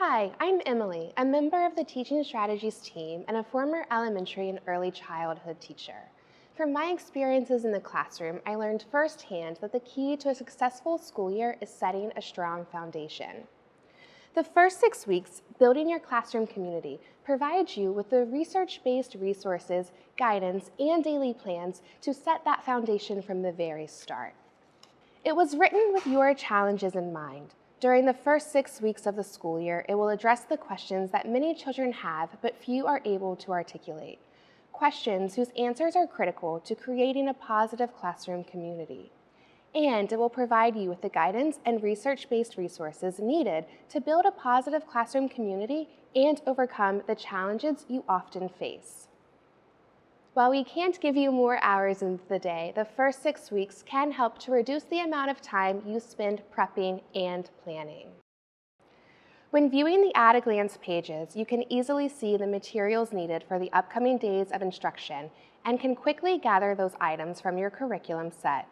Hi, I'm Emily, a member of the Teaching Strategies team and a former elementary and early childhood teacher. From my experiences in the classroom, I learned firsthand that the key to a successful school year is setting a strong foundation. The first 6 weeks, building your classroom community, provides you with the research-based resources, guidance, and daily plans to set that foundation from the very start. It was written with your challenges in mind. During the first 6 weeks of the school year, it will address the questions that many children have but few are able to articulate. Questions whose answers are critical to creating a positive classroom community. And it will provide you with the guidance and research-based resources needed to build a positive classroom community and overcome the challenges you often face. While we can't give you more hours in the day, the first 6 weeks can help to reduce the amount of time you spend prepping and planning. When viewing the at-a-glance pages, you can easily see the materials needed for the upcoming days of instruction and can quickly gather those items from your curriculum set.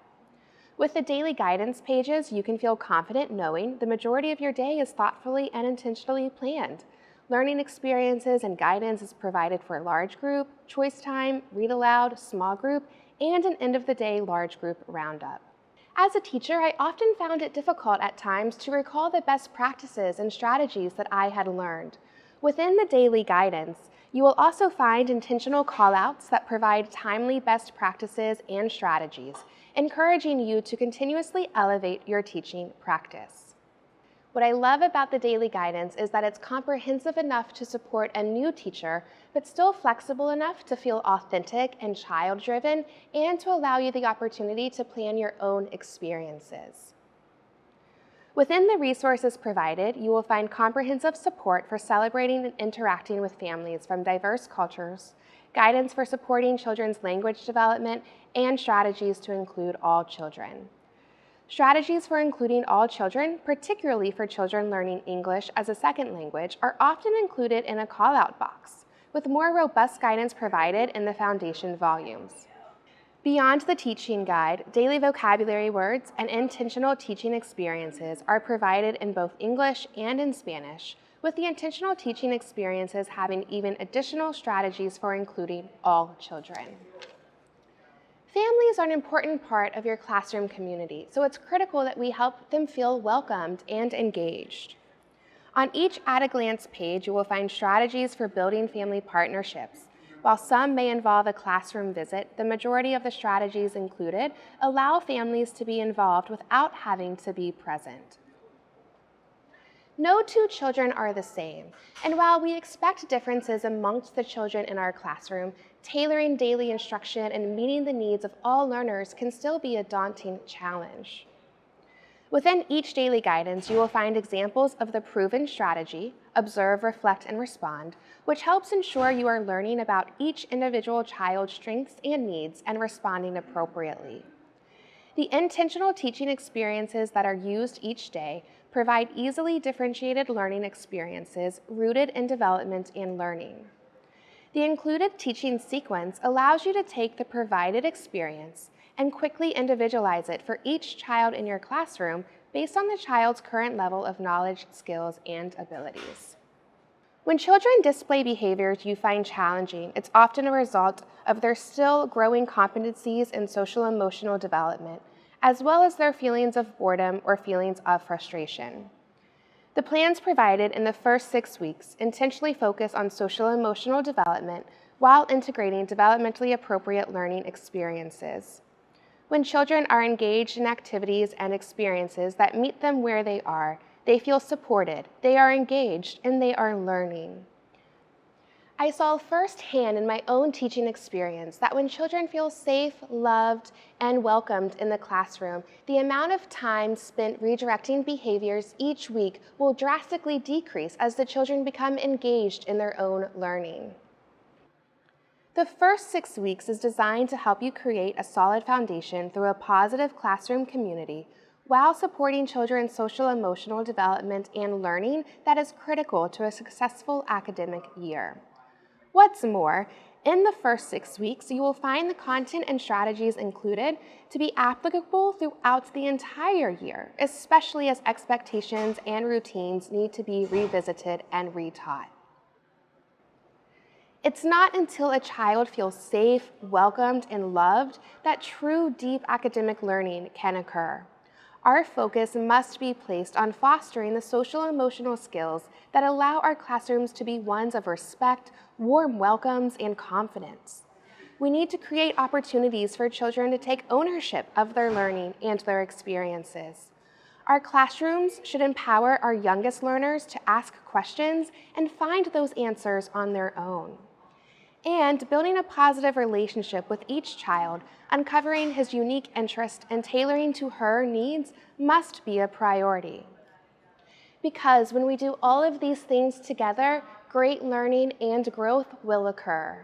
With the daily guidance pages, you can feel confident knowing the majority of your day is thoughtfully and intentionally planned. Learning experiences and guidance is provided for large group, choice time, read aloud, small group, and an end-of-the-day large group roundup. As a teacher, I often found it difficult at times to recall the best practices and strategies that I had learned. Within the daily guidance, you will also find intentional callouts that provide timely best practices and strategies, encouraging you to continuously elevate your teaching practice. What I love about the daily guidance is that it's comprehensive enough to support a new teacher, but still flexible enough to feel authentic and child-driven and to allow you the opportunity to plan your own experiences. Within the resources provided, you will find comprehensive support for celebrating and interacting with families from diverse cultures, guidance for supporting children's language development, and strategies to include all children. Strategies for including all children, particularly for children learning English as a second language, are often included in a call-out box, with more robust guidance provided in the foundation volumes. Beyond the teaching guide, daily vocabulary words and intentional teaching experiences are provided in both English and in Spanish, with the intentional teaching experiences having even additional strategies for including all children. Families are an important part of your classroom community, so it's critical that we help them feel welcomed and engaged. On each at-a-glance page, you will find strategies for building family partnerships. While some may involve a classroom visit, the majority of the strategies included allow families to be involved without having to be present. No two children are the same, and while we expect differences amongst the children in our classroom, tailoring daily instruction and meeting the needs of all learners can still be a daunting challenge. Within each daily guidance, you will find examples of the proven strategy, observe, reflect, and respond, which helps ensure you are learning about each individual child's strengths and needs and responding appropriately. The intentional teaching experiences that are used each day provide easily differentiated learning experiences rooted in development and learning. The included teaching sequence allows you to take the provided experience and quickly individualize it for each child in your classroom based on the child's current level of knowledge, skills, and abilities. When children display behaviors you find challenging, it's often a result of their still growing competencies in social-emotional development, as well as their feelings of boredom or feelings of frustration. The plans provided in the first 6 weeks intentionally focus on social-emotional development while integrating developmentally appropriate learning experiences. When children are engaged in activities and experiences that meet them where they feel supported, they are engaged, and they are learning. I saw firsthand in my own teaching experience that when children feel safe, loved, and welcomed in the classroom, the amount of time spent redirecting behaviors each week will drastically decrease as the children become engaged in their own learning. The first 6 weeks is designed to help you create a solid foundation through a positive classroom community while supporting children's social-emotional development and learning that is critical to a successful academic year. What's more, In the first 6 weeks, you will find the content and strategies included to be applicable throughout the entire year, especially as expectations and routines need to be revisited and retaught. It's not until a child feels safe, welcomed, and loved that true deep academic learning can occur. Our focus must be placed on fostering the social and emotional skills that allow our classrooms to be ones of respect, warm welcomes, and confidence. We need to create opportunities for children to take ownership of their learning and their experiences. Our classrooms should empower our youngest learners to ask questions and find those answers on their own. And building a positive relationship with each child, uncovering his unique interest and tailoring to her needs must be a priority. Because when we do all of these things together, great learning and growth will occur.